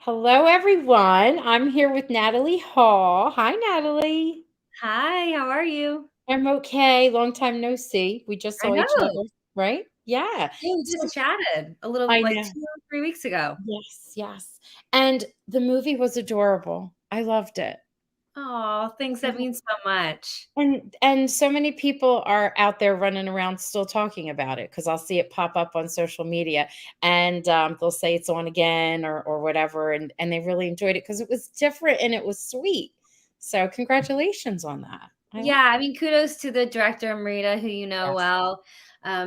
Hello, everyone. I'm here with Natalie Hall. Hi, Natalie. Hi, how are you? I'm okay. Long time no see. We just I saw each know. other, right? Yeah. Yeah, we So just chatted a little I like know. 2 or 3 weeks ago. Yes, yes. And the movie was adorable. I loved it. Oh, thanks. I That lo- means so much. And so many people are out there running around still talking about it because I'll see it pop up on social media and they'll say it's on again or whatever. And they really enjoyed it because it was different and it was sweet. So congratulations on that. I like Yeah, I mean, kudos to the director, Marita, who you know Yes. well.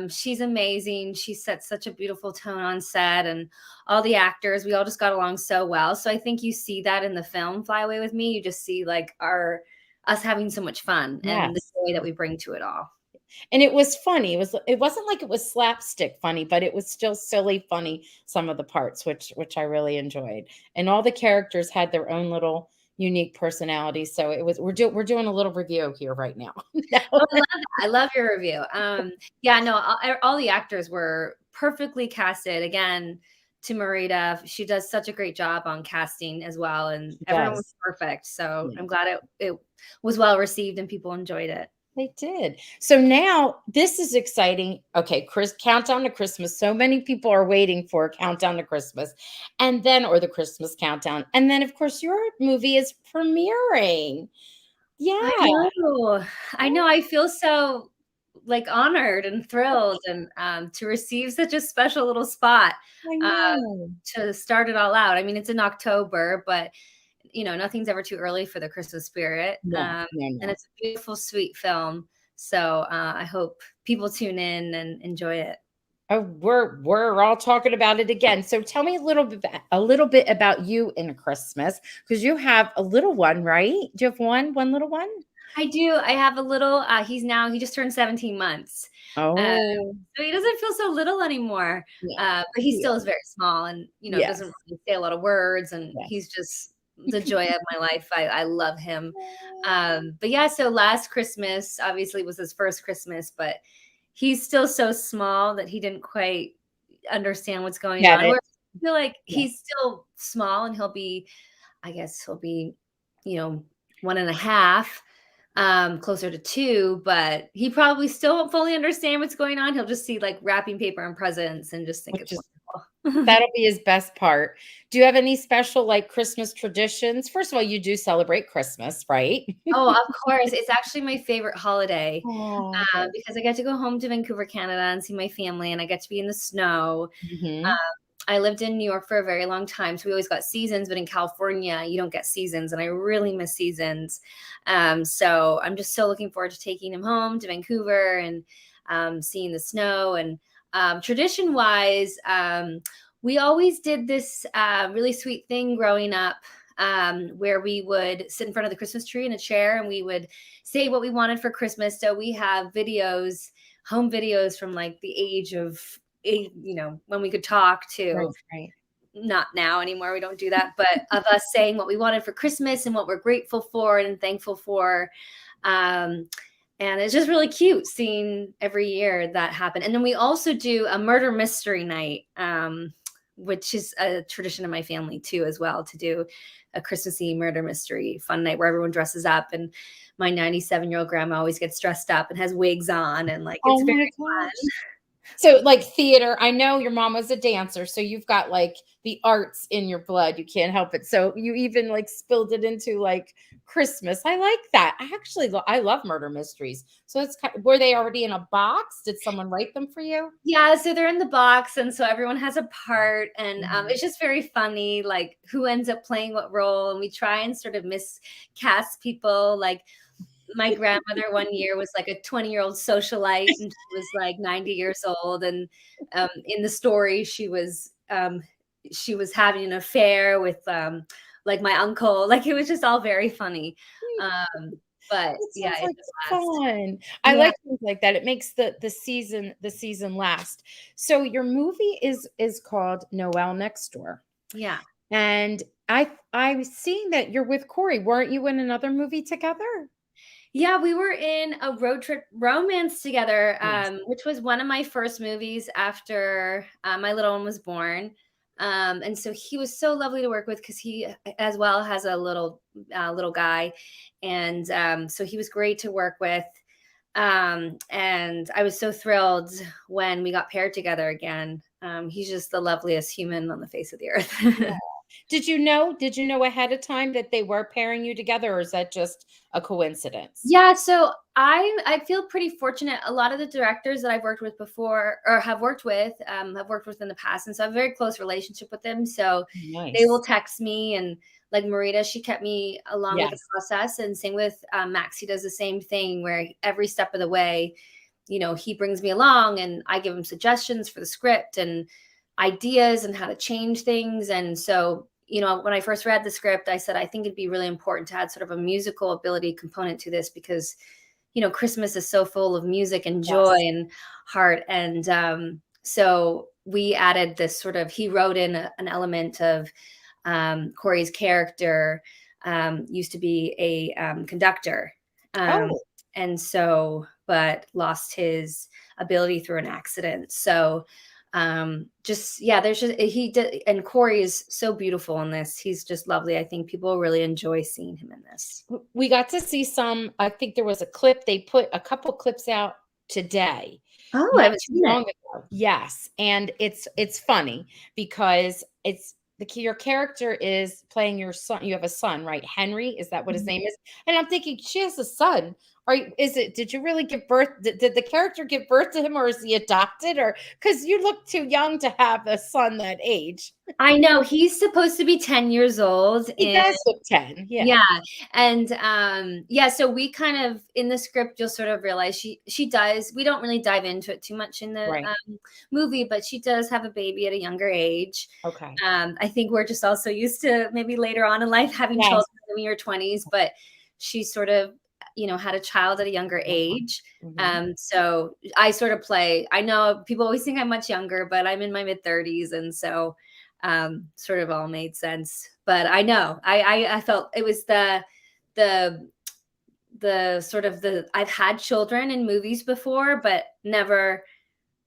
She's amazing. She set such a beautiful tone on set, and all the actors, we all just got along so well. So I think you see that in the film Fly Away with Me. You just see like our us having so much fun and the Yes. joy that we bring to it all. And it was funny. It wasn't like it was slapstick funny, but it was still silly funny some of the parts, which I really enjoyed. And all the characters had their own little unique personalities. So it was we're doing a little review here right now. Oh, I love that. I love your review. Yeah, no, all the actors were perfectly casted. Again, to Marita, she does such a great job on casting as well, and She everyone was does. perfect. So Yeah. I'm glad it was well received and people enjoyed it. They did. So now this is exciting. Okay, countdown to Christmas. So many people are waiting for Countdown to Christmas, and then or the Christmas countdown, and then of course your movie is premiering. I Yeah, know. I know. I feel so like honored and thrilled and to receive such a special little spot I uh, know. to start it all out. I mean, it's in October, but nothing's ever too early for the Christmas spirit. No, no, And no. it's a beautiful, sweet film. So I hope people tune in and enjoy it. Oh, we're all talking about it again. So tell me a little bit about you in Christmas because you have a little one, right? Do you have one little one? I do. I have a little, he just turned 17 months. Uh, Oh, so he doesn't feel so little anymore. yeah, But he yeah, still is very small and, doesn't yes, really say a lot of words. And he's yes. just the joy of my life. I love him. But yeah, so last Christmas obviously was his first Christmas, but he's still so small that he didn't quite understand what's going Get on. it? Where I feel like Yeah. he's still small and I guess he'll be, 1.5, closer to 2, but he probably still won't fully understand what's going on. He'll just see like wrapping paper and presents and just think Which it's is wonderful. That'll be his best part. Do you have any special like Christmas traditions? First of all, you do celebrate Christmas, right? Oh, of course. It's actually my favorite holiday, Oh, okay. because I get to go home to Vancouver, Canada, and see my family, and I get to be in the snow. Mhm. I lived in New York for a very long time, so we always got seasons, but in California, you don't get seasons, and I really miss seasons. So I'm just so looking forward to taking him home to Vancouver and seeing the snow. And tradition-wise, we always did this really sweet thing growing up, where we would sit in front of the Christmas tree in a chair and we would say what we wanted for Christmas. So we have videos, home videos from like the age of when we could talk Right, to, right. not now anymore, we don't do that, but of us saying what we wanted for Christmas and what we're grateful for and thankful for. Um, and it's just really cute seeing every year that happen. And then we also do a murder mystery night, which is a tradition in my family too, as well, to do a Christmassy murder mystery fun night where everyone dresses up. And my 97-year-old grandma always gets dressed up and has wigs on, and like it's Oh very my fun. gosh. So, like theater, I know your mom was a dancer, so you've got like the arts in your blood. You can't help it. So you even like spilled it into like Christmas. I like that. I love murder mysteries. So were they already in a box? Did someone write them for you? Yeah, so they're in the box, and so everyone has a part, and Mhm. it's just very funny, like who ends up playing what role, and we try and sort of miscast people. Like my grandmother one year was like a 20-year-old socialite, and she was like 90 years old, and in the story, she was having an affair with like my uncle. Like it was just all very funny, but It yeah, sounds it's like a blast. fun. I Yeah. like things like that. It makes the season last. So your movie is called Noel Next Door. Yeah. And I'm seeing that you're with Corey. Weren't you in another movie together? Yeah, we were in a road trip romance together, Yes. which was one of my first movies after my little one was born. And so he was so lovely to work with because he as well has a little guy, and so he was great to work with. And I was so thrilled when we got paired together again. He's just the loveliest human on the face of the earth. Did you know ahead of time that they were pairing you together, or is that just a coincidence? Yeah, so I feel pretty fortunate. A lot of the directors that I've worked with before or have worked with in the past, and so I have a very close relationship with them. So they will Nice. text me, and like Marita, she kept me along with the Yes. process, and same with Max. He does the same thing where every step of the way, he brings me along, and I give him suggestions for the script and ideas and how to change things. And so when I first read the script, I said, I think it'd be really important to add sort of a musical ability component to this because, Christmas is so full of music and joy Yes. and heart. And so we added this he wrote in an element of Corey's character used to be a conductor. Um, Oh, and so, but lost his ability through an accident. So, just yeah, there's just he did, and Corey is so beautiful in this. He's just lovely. I think people really enjoy seeing him in this. we got to see some. I think there was a clip. They put a couple clips out today, Oh, I not haven't too seen it. long ago. Yes, and it's funny because your character is playing your son. You have a son, right? Henry, is that what his Mhm. name is? And I'm thinking she has a son. Did you really give birth? Did the character give birth to him, or is he adopted? Or because you look too young to have a son that age. I know he's supposed to be 10 years old, He and does look 10. Yeah. yeah, and yeah, so we kind of in the script you'll sort of realize she does. We don't really dive into it too much in the Right. movie, but she does have a baby at a younger age. Okay. I think we're just also used to maybe later on in life having Yes. children in your 20s, but she sort of had a child at a younger age. Mhm. So I sort of play. I know people always think I'm much younger, but I'm in my mid 30s, and so sort of all made sense. But I know I felt it was the sort of the I've had children in movies before, but never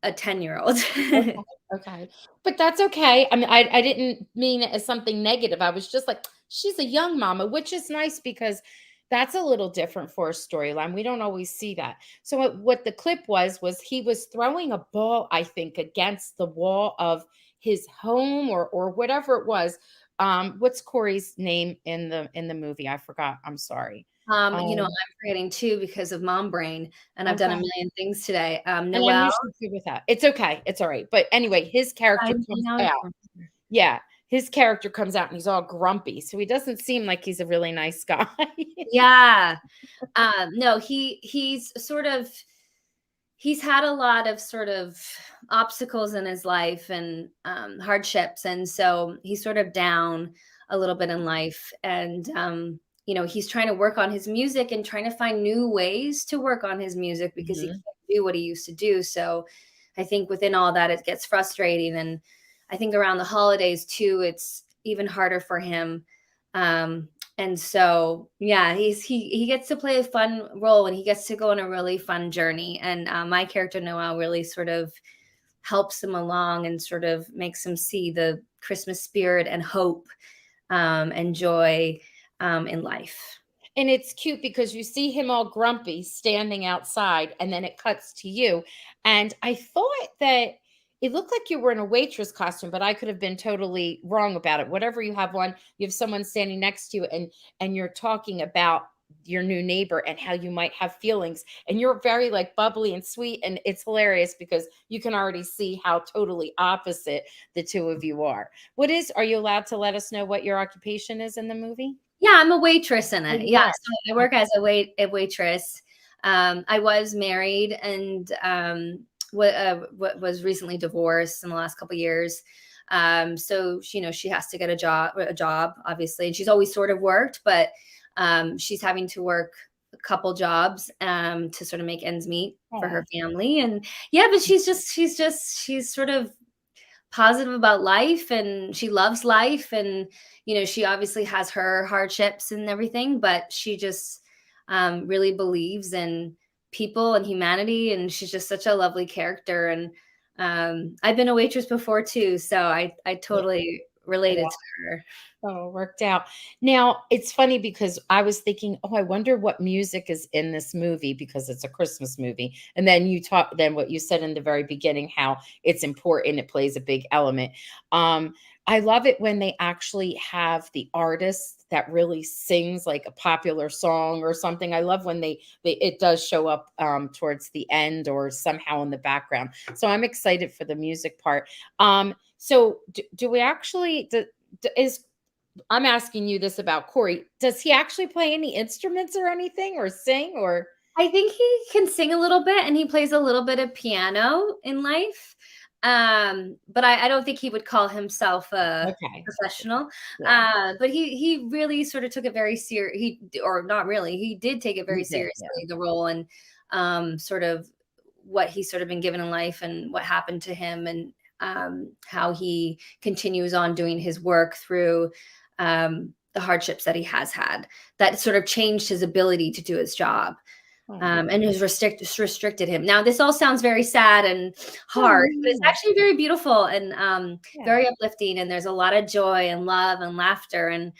a 10-year-old. Okay, okay. But that's okay. I mean, I didn't mean it as something negative. I was just like, she's a young mama, which is nice because that's a little different for a storyline. We don't always see that. So what the clip was he was throwing a ball, I think, against the wall of his home or whatever it was. What's Corey's name in the movie? I forgot. I'm sorry. I'm Um, forgetting too because of mom brain, and I've done a okay. million things today. And I'm Noel, usually good with that. It's okay. It's all right. But anyway, his character I comes know out. Yeah, his character comes out and he's all grumpy, so he doesn't seem like he's a really nice guy. yeah. No, he's had a lot of sort of obstacles in his life and hardships, and so he's sort of down a little bit in life. And he's trying to work on his music and trying to find new ways to work on his music because he Mhm. can't do what he used to do. So I think within all that, it gets frustrating. And I think around the holidays too, it's even harder for him. And so, yeah, he gets to play a fun role and he gets to go on a really fun journey. And my character Noel really sort of helps him along and sort of makes him see the Christmas spirit and hope and joy in life. And it's cute because you see him all grumpy standing outside, and then it cuts to you. And I thought that it looked like you were in a waitress costume, but I could have been totally wrong about it. Whatever you have on, you have someone standing next to you, and you're talking about your new neighbor and how you might have feelings. And you're very like bubbly and sweet. And it's hilarious because you can already see how totally opposite the two of you are you allowed to let us know what your occupation is in the movie? Yeah, I'm a waitress in Oh, it. you Yeah, are? so I work as a waitress. I was married and was recently divorced in the last couple years. So she has to get a job, obviously, and she's always sort of worked, but she's having to work a couple jobs to sort of make ends meet for her Oh, family. And yeah, but she's sort of positive about life and she loves life, and she obviously has her hardships and everything, but she just really believes in people and humanity, and she's just such a lovely character. And I've been a waitress before too, so I Yeah. totally related to her. Oh, it worked out. Now, it's funny because I was thinking, "Oh, I wonder what music is in this movie because it's a Christmas movie." And then what you said in the very beginning, how it's important, it plays a big element. I love it when they actually have the artist that really sings like a popular song or something. I love when they it does show up towards the end or somehow in the background. So I'm excited for the music part. So do we actually is I'm asking you this about Corey. Does he actually play any instruments or anything or sing or I think he can sing a little bit and he plays a little bit of piano in life. But I don't think he would call himself a okay. professional. Yeah. But he really sort of took it very serious. Or not really, he did take it He very did, yeah. seriously, the role, and sort of what he's sort of been given in life and what happened to him, and how he continues on doing his work through the hardships that he has had that sort of changed his ability to do his job, Oh. and has restricted him. Now, this all sounds very sad and No, hard, but it's no, actually very beautiful and yeah. very uplifting. And there's a lot of joy and love and laughter, and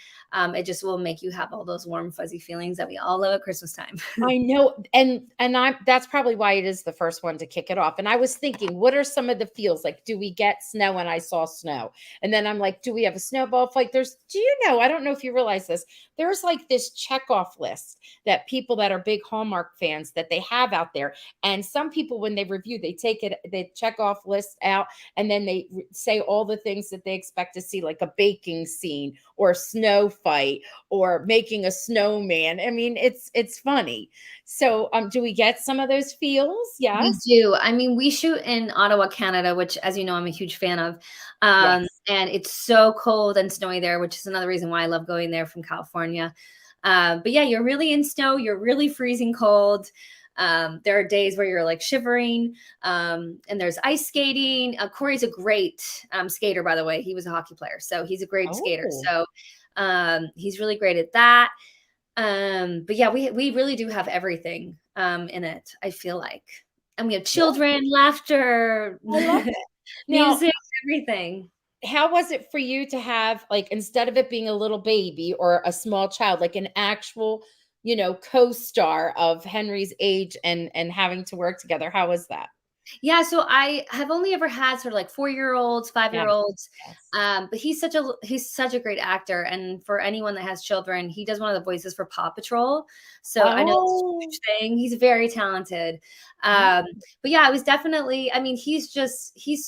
it just will make you have all those warm, fuzzy feelings that we all love at Christmas time. I know, and I that's probably why it is the first one to kick it off. And I was thinking, what are some of the feels? Like, do we get snow? And I saw snow. And then I'm like, do we have a snowball fight? Do you know, I don't know if you realize this. There's like this checkoff list that people that are big Hallmark fans that they have out there. And some people, when they review, they check off list out, and then they say all the things that they expect to see, like a baking scene or a snow fight or making a snowman. I mean, it's funny. So, do we get some of those feels? We Yes. do. I mean, we shoot in Ottawa, Canada, which, as you know, I'm a huge fan of. Yes. And it's so cold and snowy there, which is another reason why I love going there from California. But yeah, you're really in snow, you're really freezing cold. There are days where you're like shivering, and there's ice skating. Corey's a great skater, by the way. He was a hockey player, so he's a great skater. Oh, So he's really great at that. But yeah, we really do have everything in it, I feel like. And we have yeah. children, laughter, I love it. Now, music, everything. how was it for you to have, like, instead of it being a little baby or a small child, like an actual, co-star of Henry's age and having to work together? How was that? Yeah, so I have only ever had sort of like 4-year-olds, Yes. 5-year-olds, Yes. but he's such a great actor, and for anyone that has children, he does one of the voices for Paw Patrol, so I know it's a Oh. huge thing. He's very talented, Oh, um, but yeah, I was definitely. I mean, he's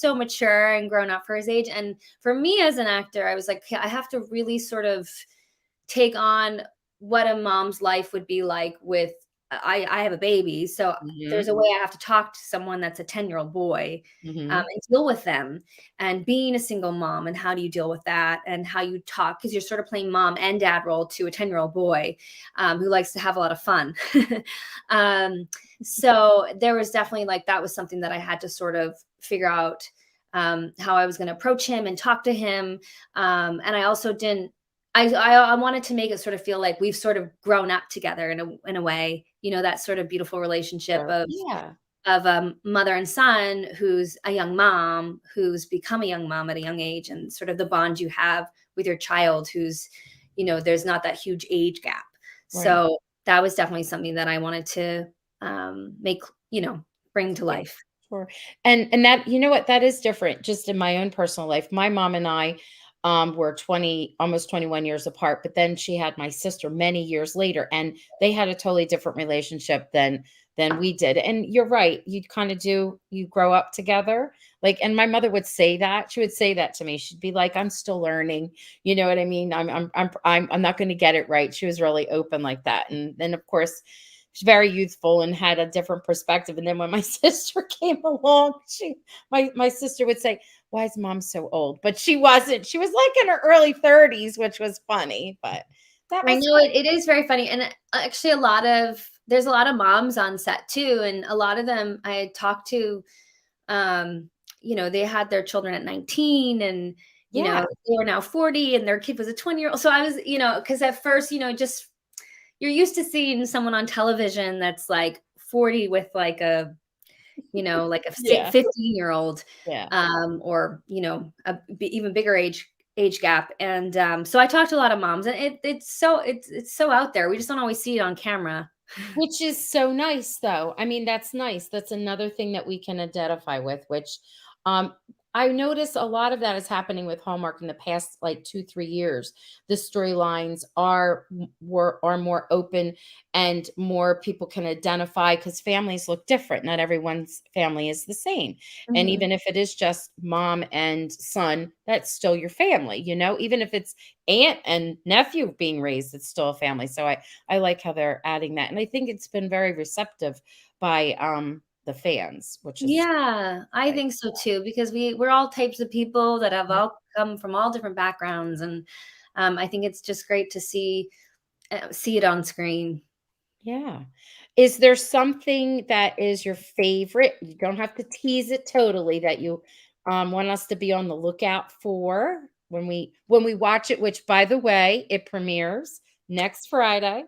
so mature and grown up for his age, and for me as an actor, I was like, "Okay, I have to really sort of take on what a mom's life would be like with I have a baby, so there's mhm, a way I have to talk to someone that's a 10-year-old boy, mhm. and deal with them, and being a single mom, and how do you deal with that, and how you talk, because 'cause you're sort of playing mom and dad role to a 10-year-old boy, who likes to have a lot of fun. Um, so there was definitely, like, that was something that I had to sort of figure out, how I was gonna approach him and talk to him, and I also didn't I wanted to make it sort of feel like we've sort of grown up together in a way, that sort of beautiful relationship Sure. of Yeah. mother and son who's a young mom, who's become a young mom at a young age, and sort of the bond you have with your child who's, there's not that huge age gap. Right. So that was definitely something that I wanted to make, bring to Yeah. life. Sure. And that, you know what, that is different just in my own personal life. My mom and I were 20, almost 21 years apart, but then she had my sister many years later, and they had a totally different relationship than we did. And you're right, you kind of do, you grow up together. Like, and my mother would say that. She would say that to me. She'd be like, I'm still learning. You know what I mean? I'm not going to get it right. She was really open like that. And then of course she's very youthful and had a different perspective. And then when my sister came along, my sister would say, "Why is mom so old?" But she wasn't. She was like in her early 30s, which was funny, but that I was know it is very funny, and actually there's a lot of moms on set too, and a lot of them I talked to, they had their children at 19, and yeah, they were now 40 and their kid was a 20-year-old. So I was, because at first, just you're used to seeing someone on television that's like 40 with like a like a Yeah. 15-year-old, Yeah. or, even bigger age gap. And so I talked to a lot of moms, and it's so out there. We just don't always see it on camera. Which is so nice, though. I mean, that's nice. That's another thing that we can identify with, which um, I notice a lot of that is happening with Hallmark in the past like 2, 3 years. The storylines are more open and more people can identify because families look different. Not everyone's family is the same. And Mhm. even if it is just mom and son, that's still your family, even if it's aunt and nephew being raised, it's still a family. So I like how they're adding that, and I think it's been very receptive by, the fans, which is Yeah, I like think so too, because we're all types of people that have yeah. all come from all different backgrounds, and I think it's just great to see it on screen. Yeah. Is there something that is your favorite? You don't have to tease it totally that you, want us to be on the lookout for when we watch it, which, by the way, it premieres next Friday,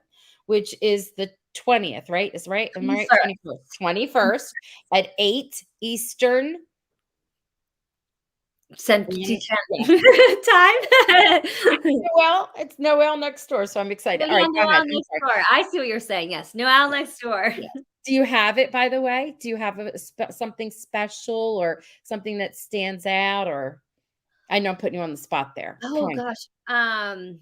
which is the 20th, right? Is right? Am I right? 21st. 21st at 8 Eastern. Century Yeah. Yeah. time. It's Noel Next Door, so I'm excited. Oh, All yeah, right, go ahead. Noel I'm Next sorry. Door. I see what you're saying. Yes, Noel Next Door. Yeah. Do you have it, by the way? Do you have something special or something that stands out? Or I know I'm putting you on the spot there. Come Oh on. gosh.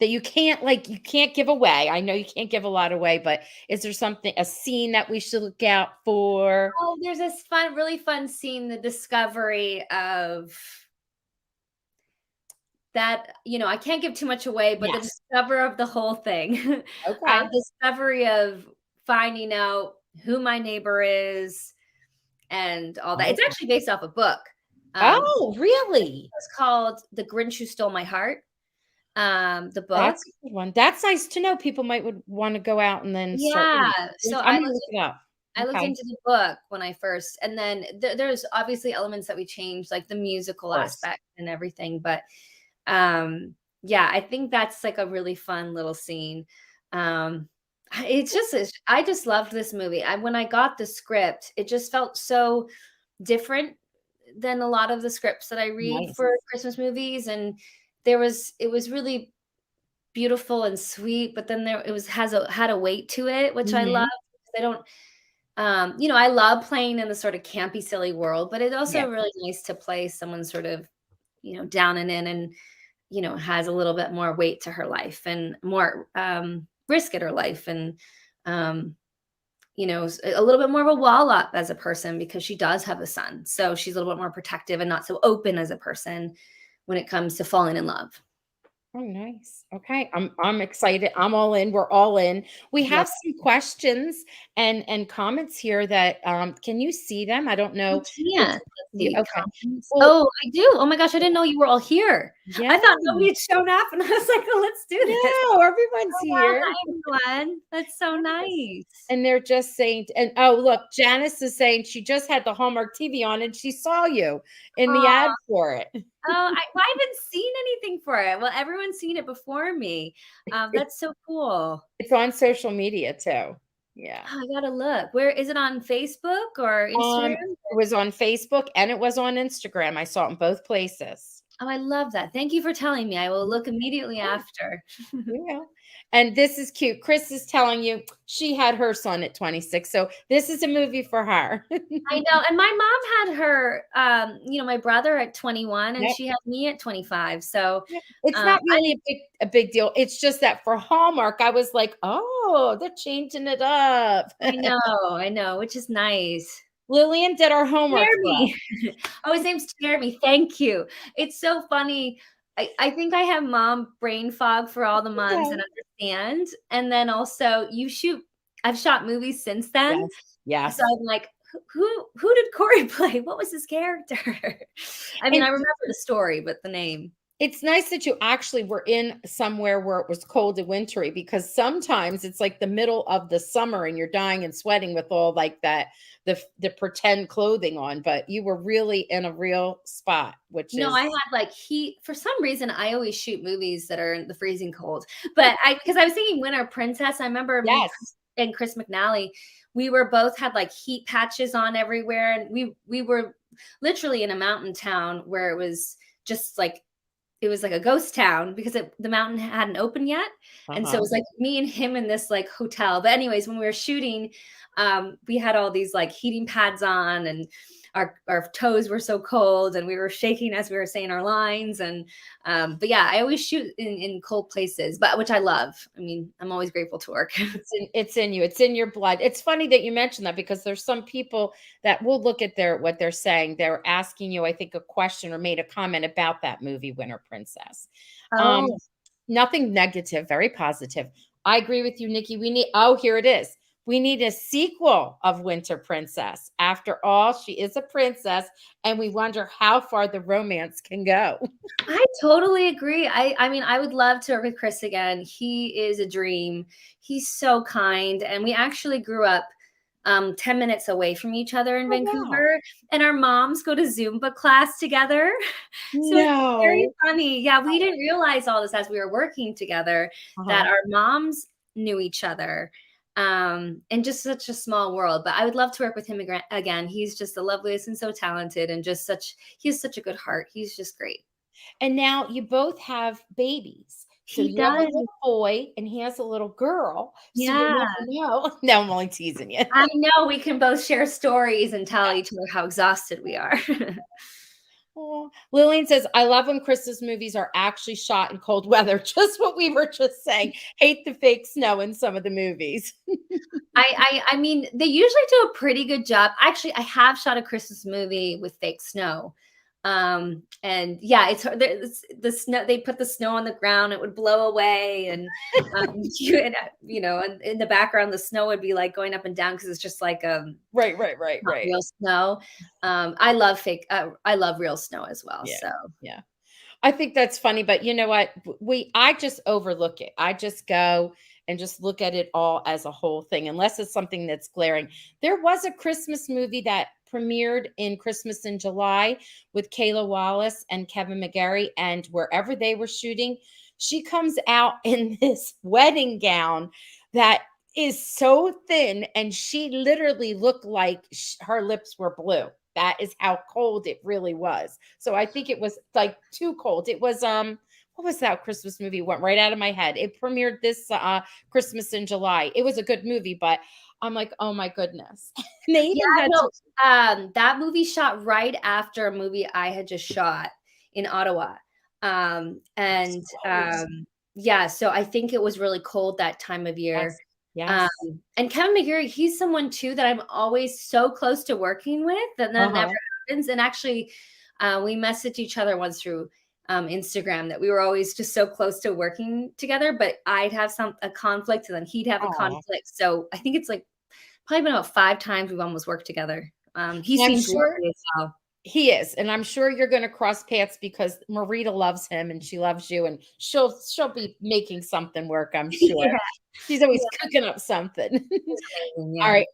That you can't give away. I know you can't give a lot away, but is there a scene that we should look out for? Oh, there's this really fun scene, the discovery of that, I can't give too much away, but the Yes. discover of the whole thing, Okay. discovery of finding out who my neighbor is and all that. It's Okay. actually based off a book. Oh, really? It's called The Grinch Who Stole My Heart. The book. That's a good one. That's nice to know. People might would want to go out and then start Yeah. reading. So I'm gonna look it up. I looked Okay. Of into the book when I first, and then there's obviously elements that we changed, like the musical course. aspect and everything. But yeah, I think that's like a really fun little scene. Um, I just loved this movie. When I got the script, it just felt so different than a lot of the scripts that I read Nice. for Christmas movies, and it was really beautiful and sweet, but then it was had a weight to it, which I love. Mhm. I don't I love playing in the sort of campy, silly world, but it's Yeah. also really nice to play someone sort of, down and in, and, has a little bit more weight to her life and more risk in her life, and um, a little bit more of a wall up as a person because she does have a son. So she's a little bit more protective and not so open as a person when it comes to falling in love. Oh, nice. Okay. I'm excited. I'm all in. We're all in. We Love have some questions and comments here that can you see them? I don't I know. can't. Let's see, Okay. comments. Well, Oh, I do. Oh my gosh, I didn't know you were all here. yeah. I thought nobody had shown up, and I was like, "Oh, let's do this." No, everyone's Oh, wow. here. Hi, everyone. That's so Yes. nice. And they're just saying, and oh, look, Janice is saying she just had the Hallmark TV on and she saw you in the ad Aw. for it. I haven't seen anything for it. Well, everyone's seen it before me. It- That's so cool. It's on social media too. Yeah. Oh, I gotta look. Where is it, on Facebook or Instagram? It was on Facebook and it was on Instagram. I saw it in both places. Oh, I love that. Thank you for telling me. I will look immediately Yeah. after. Yeah. And this is cute. Chris is telling you she had her son at 26. So this is a movie for her. I know, and my mom had her, my brother at 21, and Yep. she had me at 25. So, Yeah. It's not I really a big deal. It's just that for Hallmark, I was like, oh, they're changing it up. I know, which is nice. Lillian did our homework for us. Jeremy. Oh, his name's Jeremy. Thank you. It's so funny. I think I have mom brain fog for all the months and Okay. understand. And then also I've shot movies since then. Yes. So Yes. I'm like, who did Corey play? What was his character? I mean, I And remember the story, but the name. it's nice that you actually were in somewhere where it was cold and wintry because sometimes it's like the middle of the summer and you're dying and sweating with all like that the pretend clothing on, but you were really in a real spot, which No, I is had like heat. For some reason, I always shoot movies that are in the freezing cold. But because I was thinking Winter Princess. I remember me yes. and Chris McNally, we were both had like heat patches on everywhere, and we were literally in a mountain town where it was just like it was like a ghost town because the mountain hadn't opened yet. And so it Uh-huh. was like me and him in this like hotel. But anyways, when we were shooting, we had all these like heating pads on, and our toes were so cold, and we were shaking as we were saying our lines. And but yeah, I always shoot in cold places, but which I love. I mean, I'm always grateful to work. It's in you. It's in your blood. It's funny that you mentioned that because there's some people that will look at their what they're saying. They're asking you, I think, a question or made a comment about that movie, Winter Princess. Um, Oh, Nothing negative, very positive. I agree with you, Nikki. We need, oh, here it is. We need a sequel of Winter Princess. After all, she is a princess, and we wonder how far the romance can go. I totally agree. I mean, I would love to work with Chris again. He is a dream. He's so kind, and we actually grew up 10 minutes away from each other in Oh, wow. Vancouver, and our moms go to Zumba class together. So it's very No. funny. Yeah, we didn't realize all this as we were working together Uh-huh. that our moms knew each other. And just such a small world. But I would love to work with him again. He's just the loveliest and so talented, and just such he has such a good heart. He's just great. And now you both have babies. So He you have a does. little boy and he has a little girl. So you Yeah. never know. No, I'm only teasing you. I know we can both share stories and tell each other how exhausted we are. Oh, Lillian says, I love when Chris's movies are actually shot in cold weather. Just what we were just saying. Hate the fake snow in some of the movies. I mean, they usually do a pretty good job. Actually, I have shot a Christmas movie with fake snow. And yeah, the snow, they put the snow on the ground, it would blow away, and and in the background the snow would be like going up and down because it's just like Right, right, right, not right. real snow. I love real snow as well. Yeah. So Yeah. I think that's funny, but you know what? I just overlook it. I just go and just look at it all as a whole thing, unless it's something that's glaring. There was a Christmas movie that premiered in Christmas in July with Kayla Wallace and Kevin McGarry, and wherever they were shooting, she comes out in this wedding gown that is so thin, and she literally looked like her lips were blue. That is how cold it really was. So I think it was like too cold. It was what was that Christmas movie? Went right out of my head. It premiered this Christmas in July. It was a good movie, but I'm like, oh my goodness. And they yeah, even had no, to that movie shot right after a movie I had just shot in Ottawa. And close. yeah, so I think it was really cold that time of year. Yes. Um, Yes. and Kevin McGarry, he's someone too that I'm always so close to working with that never Uh-huh. happens. And actually, we messaged each other once through Instagram that we were always just so close to working together, but I'd have a conflict and then he'd have a Aw. conflict. So I think it's like probably been about 5 times we've almost worked together. He Well, I'm seems sure lovely as well. he is, and I'm sure you're gonna cross paths because Marita loves him and she loves you, and she'll be making something work, I'm sure. Yeah, She's always yeah, cooking up something. he's amazing, All yeah. right.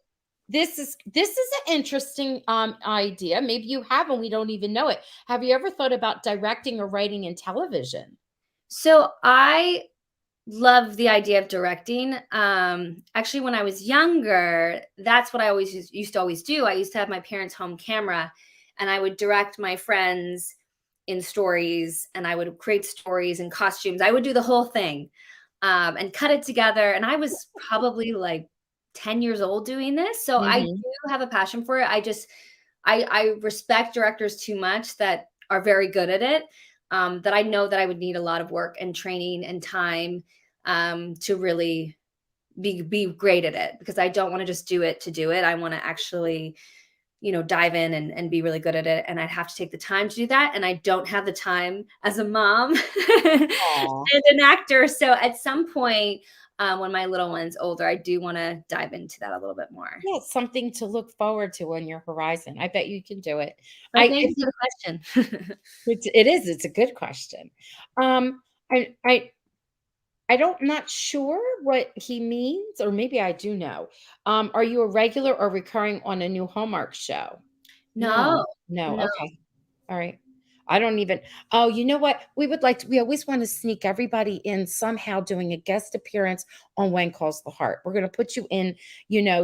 This is an interesting idea. Maybe you have and we don't even know it. Have you ever thought about directing or writing in television? So I love the idea of directing. Actually, when I was younger, that's what I always used to always do. I used to have my parents' home camera, and I would direct my friends in stories, and I would create stories and costumes. I would do the whole thing, and cut it together. And I was probably like 10 years old doing this, so I Mhm. do have a passion for it. I respect directors too much that are very good at it. That I know that I would need a lot of work and training and time to really be great at it, because I don't want to just do it to do it. I want to actually, dive in and be really good at it. And I'd have to take the time to do that. And I don't have the time as a mom and Aw. an actor. So at some point, when my little one's older, I do want to dive into that a little bit more. Yeah, it's something to look forward to on your horizon. I bet you can do it. But thank you for the question. It's a good question. Um, I I I don't not sure what he means, or maybe I do know. Are you a regular or recurring on a new Hallmark show? No. No, No, no. okay. All right. I don't even. Oh, you know what? We always want to sneak everybody in somehow doing a guest appearance on When Calls the Heart. We're going to put you in,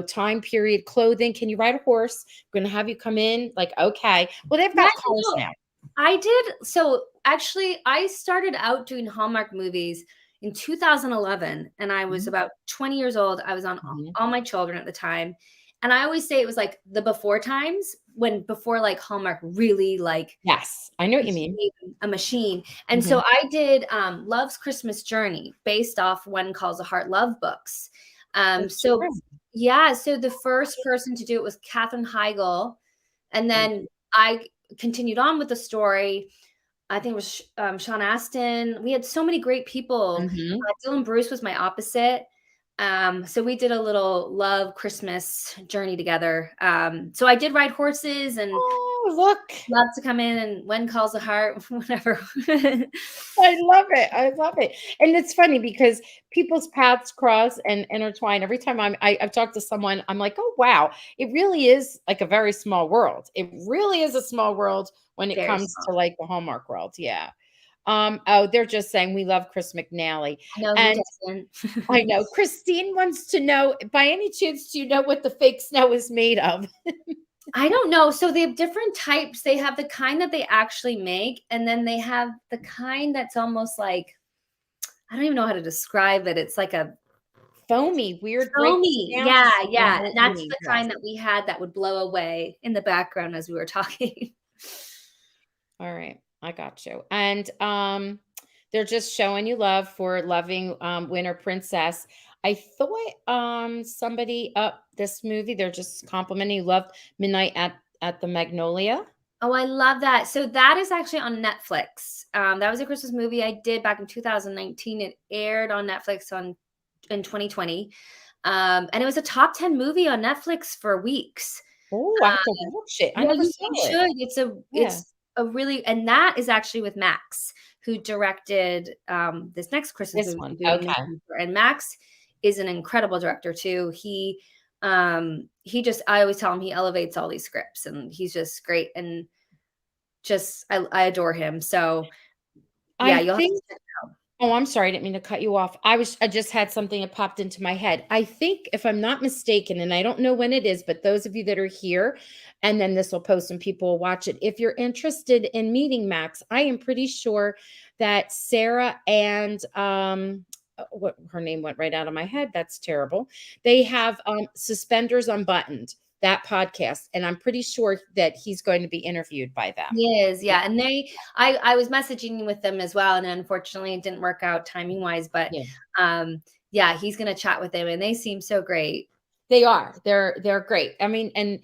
time period clothing. Can you ride a horse? We're going to have you come in. Like, okay. Well, they've Yeah, got cars now. I did. So actually, I started out doing Hallmark movies in 2011, and I was Mhm, about 20 years old. I was on mhm. All My Children at the time. And I always say it was like the before times before like Hallmark really like Yes, I know what you mean. became a machine. And so Mhm. I did Love's Christmas Journey based off When Calls the Heart love books. That's So true. yeah, so the first person to do it was Katherine Heigl, and Mhm, then I continued on with the story. I think it was Sean Astin. We had so many great people. mhm. Dylan Bruce was my opposite. So we did a little love Christmas journey together. So I did ride horses and Oh, look. love to come in and When Calls the Heart, whatever. I love it. I love it. And it's funny because people's paths cross and intertwine. Every time I've talked to someone, I'm like, oh wow, it really is like a very small world. It really is a small world when it Very comes small. to like the Hallmark world. Yeah. Oh, they're just saying we love Chris McNally. I know who And doesn't. I know Christine wants to know, by any chance, do you know what the fake snow is made of? I don't know. So they have different types. They have the kind that they actually make, and then they have the kind that's almost like I don't even know how to describe it. It's like a Foamy, weird breaks foamy. down. Yeah, I yeah. know And what you that's mean. the Yes. kind that we had that would blow away in the background as we were talking. All right, I got you. And they're just showing you love for loving Winter Princess. I thought somebody up this movie, they're just complimenting you loved Midnight at the Magnolia. Oh, I love that. So that is actually on Netflix. That was a Christmas movie I did back in 2019. It aired on Netflix in 2020. And it was a top 10 movie on Netflix for weeks. Oh, I have to watch it. I Yeah, never you saw it. should. Yeah. It's a really and that is actually with Max, who directed this next Christmas This movie one. we're doing in Okay. December. And Max is an incredible director too. He just I always tell him he elevates all these scripts and he's just great and just I adore him. So yeah, I you'll have to think check it out. Oh, I'm sorry. I didn't mean to cut you off. I just had something that popped into my head. I think if I'm not mistaken, and I don't know when it is, but those of you that are here, and then this will post and people will watch it. If you're interested in meeting Max, I am pretty sure that Sarah and what her name went right out of my head. That's terrible. They have Suspenders Unbuttoned, that podcast, and I'm pretty sure that he's going to be interviewed by them. He is, yeah. And I was messaging with them as well, and unfortunately it didn't work out timing wise, but Yeah. yeah, he's gonna chat with them and they seem so great. They are. They're great. I mean, and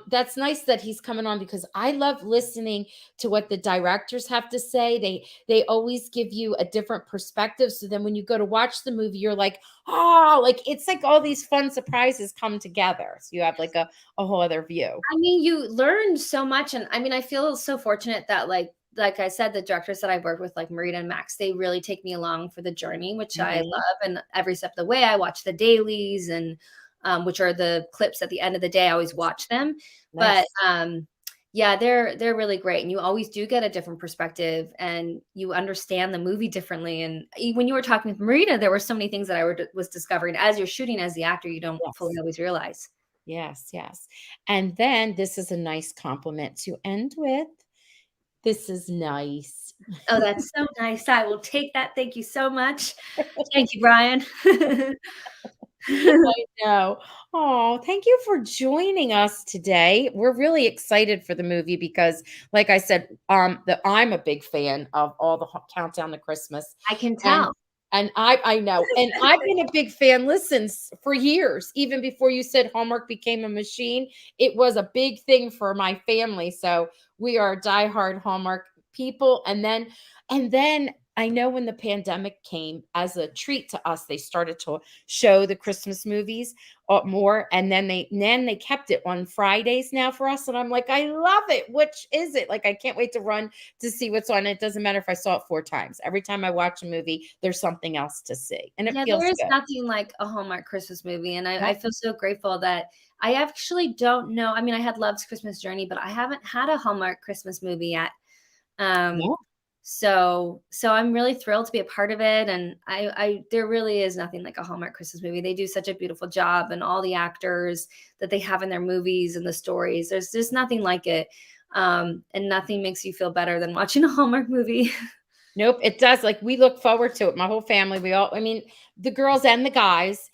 that's nice that he's coming on because I love listening to what the directors have to say. They always give you a different perspective. So then when you go to watch the movie, you're like, oh, like it's like all these fun surprises come together. So you have like a whole other view. I mean, you learn so much, and I mean, I feel so fortunate that like I said, the directors that I've worked with, like Marita and Max, they really take me along for the journey, which I Mhm. love. And every step of the way, I watch the dailies and which are the clips at the end of the day. I always watch them, but Nice. yeah, they're really great, and you always do get a different perspective, and you understand the movie differently. And when you were talking with Marita, there were so many things that was discovering as you're shooting as the actor, you don't fully Yes. always realize. Yes. Yes. And then this is a nice compliment to end with. This is nice. Oh, that's so nice. I will take that. Thank you so much. Thank you, Brian. I know. Oh, thank you for joining us today. We're really excited for the movie because, like I said, I'm a big fan of all the countdown to Christmas, I can and tell. I know, and I've been a big fan. Listen, for years, even before you said Hallmark became a machine, it was a big thing for my family. So we are diehard Hallmark people, and then I know when the pandemic came, as a treat to us, they started to show the Christmas movies more, and then they kept it on Fridays now for us, and I'm like, I love it. Which is it? Like, I can't wait to run to see what's on. It doesn't matter if I saw it 4 times. Every time I watch a movie, there's something else to see, and it Yeah, there feels is good. nothing like a Hallmark Christmas movie, and I Yep. feel so grateful that I actually don't know. I mean, I had Love's Christmas Journey, but I haven't had a Hallmark Christmas movie yet. Um, Yeah. so I'm really thrilled to be a part of it. And I there really is nothing like a Hallmark Christmas movie. They do such a beautiful job, and all the actors that they have in their movies and the stories. There's just nothing like it. And nothing makes you feel better than watching a Hallmark movie. Nope, it does. Like, we look forward to it. My whole family, we all, I mean, the girls and the guys,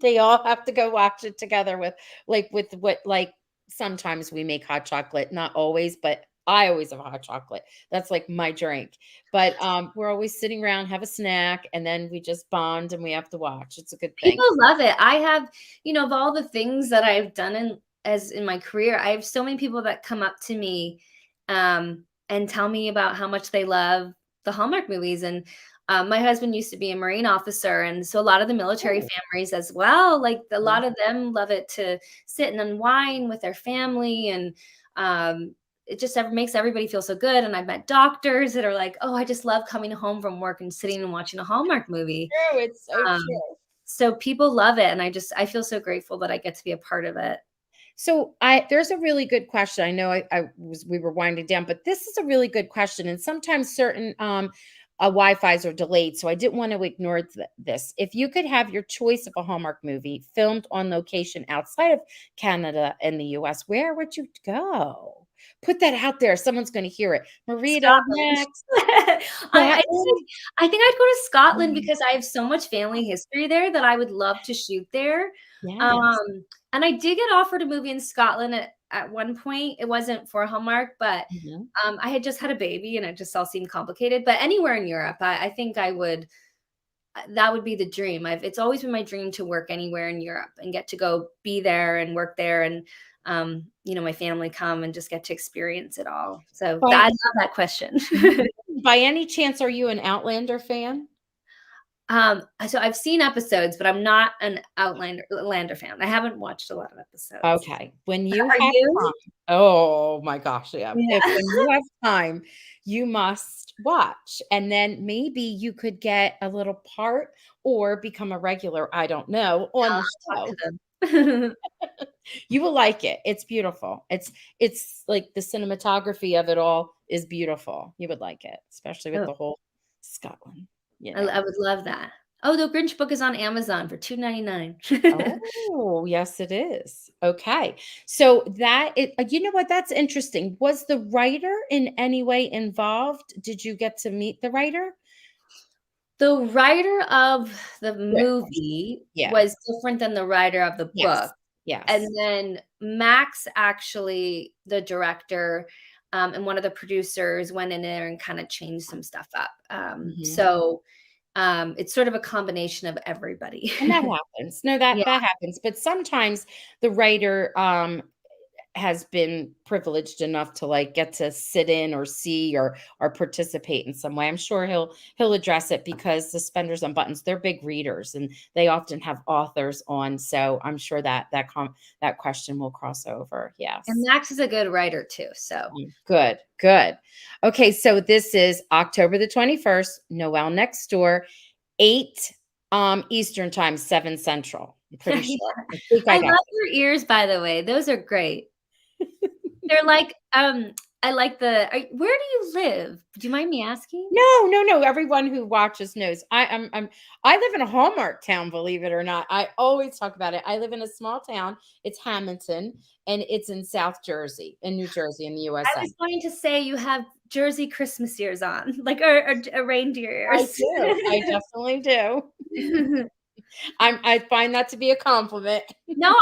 they all have to go watch it together with what, like, sometimes we make hot chocolate, not always, but I always have hot chocolate. That's like my drink. But we're always sitting around, have a snack, and then we just bond and we have to watch. It's a good thing. People love it. I have, of all the things that I've done in my career, I have so many people that come up to me and tell me about how much they love the Hallmark movies. And my husband used to be a Marine officer, and so a lot of the military Oh, families as well, like a yeah. lot of them love it to sit and unwind with their family. And it just makes everybody feel so good. And I've met doctors that are like, "Oh, I just love coming home from work and sitting and watching a Hallmark movie." True. It's so Um, true. so people love it, and I feel so grateful that I get to be a part of it. So I there's a really good question. I know I was we were winding down, but this is a really good question. And sometimes certain Wi-Fi's are delayed, so I didn't want to ignore this. If you could have your choice of a Hallmark movie filmed on location outside of Canada and the US, where would you go? Put that out there. Someone's going to hear it. Marita Scotland. next. I Scotland. think I'd go to Scotland Mm, because I have so much family history there that I would love to shoot there. yes. Um, and I did get offered a movie in Scotland at one point. It wasn't for Hallmark, but Mhm. I had just had a baby and it just all seemed complicated. But anywhere in Europe, I think I would. That would be the dream. It's always been my dream to work anywhere in Europe and get to go be there and work there, and my family come and just get to experience it all. So By I love that question. by any chance, are you an Outlander fan? So I've seen episodes, but I'm not an Outlander fan. I haven't watched a lot of episodes. Okay, when you Are have you? time, oh my gosh, yeah. If Yeah. when you have time, you must watch, and then maybe you could get a little part or become a regular, I don't know, on I'll the talk to show. them. You will like it. It's beautiful. It's like the cinematography of it all is beautiful. You would like it, especially with Oh, the whole Scotland, you I know. would love that. Oh, the Grinch book is on Amazon for 2.99. Oh, yes, it is. Okay. So you know what? That's interesting. Was the writer in any way involved? Did you get to meet the writer? The writer of the Good. movie Yeah. was different than the writer of the book, Yes. and Yes. then Max, actually, the director, and one of the producers went in there and kinda changed some stuff up. Mhm. So it's sort of a combination of everybody. And that happens. No, that Yeah, that happens. But sometimes the writer has been privileged enough to like get to sit in or see or participate in some way. I'm sure he'll address it because the Suspenders and Buttons, they're big readers and they often have authors on. So I'm sure that question will cross over. and Yes. Max is a good writer too, so Good, good. Okay, so this is October the 21st, Noel Next Door, 8 Eastern time, 7 Central. I'm pretty Yeah. sure. I think I I got love your ears, by the way, those are great. They're like, I like where do you live? Do you mind me asking? No, no, no. Everyone who watches knows. I live in a Hallmark town, believe it or not. I always talk about it. I live in a small town. It's Hamilton, and it's in South Jersey, in New Jersey, in the I USA. was going to say you have Jersey Christmas ears on, like, or reindeer I ears. do. I definitely do. I find that to be a compliment. No,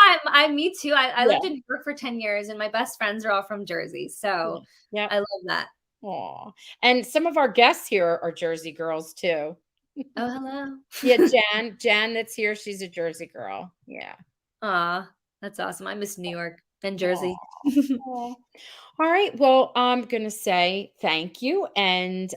me too. I Yeah. lived in New York for 10 years, and my best friends are all from Jersey, so Yeah. Yep. I love that. Aw. And some of our guests here are Jersey girls too. Oh, hello. Yeah, Jan that's here, she's a Jersey girl. Yeah. Aw, that's awesome. I miss New York and Aw. Jersey. Aw. All right. Well, I'm going to say thank you. And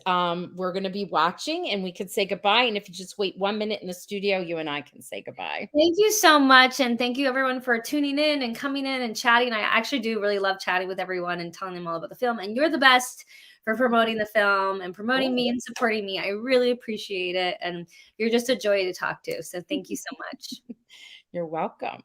we're going to be watching and we could say goodbye. And if you just wait 1 minute in the studio, you and I can say goodbye. Thank you so much, and thank you everyone for tuning in and coming in and chatting. I actually do really love chatting with everyone and telling them all about the film, and you're the best for promoting the film and promoting Oh, me and supporting me. I really appreciate it, and you're just a joy to talk to. So thank you so much. you're welcome.